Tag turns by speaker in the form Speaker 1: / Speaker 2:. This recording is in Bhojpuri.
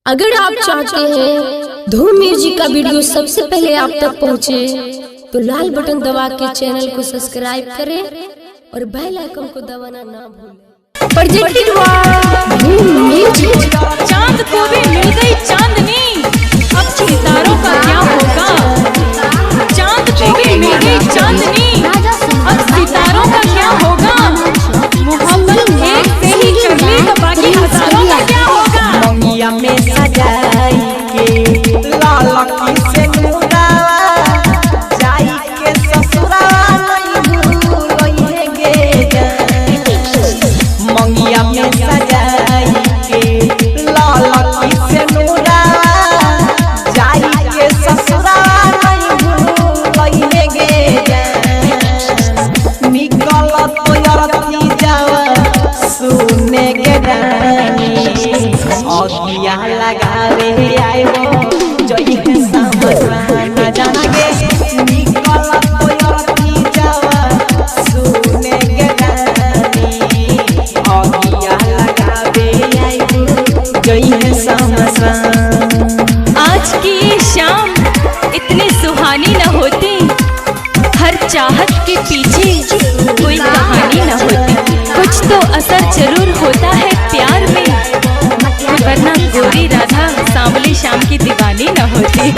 Speaker 1: अगर आप चाहते हैं धूम म्यूजिक का वीडियो सबसे पहले आप तक पहुंचे, तो लाल बटन दबा के चैनल को सब्सक्राइब करें और बेल आइकन को दबाना ना भूलें। प्रोजेक्टेड बाय धूम म्यूजिक।
Speaker 2: चांद को भी मिल गई चांदनी, अब सितारों का क्या होगा। चांद को भी मिल गई चांदनी, अब सितारों का क्या होगा। मोहब्बत एक से ही कर ली तो बाकी हजारों का क्या होगा।
Speaker 3: मंगिया में सजाई के लाला की से मुरावा, जाई के ससुरावा नहीं भूलेंगे। मंगिया में सजाई के लाला की से मुरावा, जाई के ससुरावा नहीं भूलेंगे। निकल तो यारती जावा सुने के रानी, अगिया लगावे आयो जई है समझना जागे। निकल तो यारती जावा सुने के रानी, अगिया लगावे आयो जई है समझना।
Speaker 2: आज की ये शाम इतनी सुहानी न होती, हर चाहत के पीछे कोई कहानी न होती। कुछ तो असर जरूर होता है प्यार में, वरना गोरी राधा सांवली शाम की दीवानी न होती।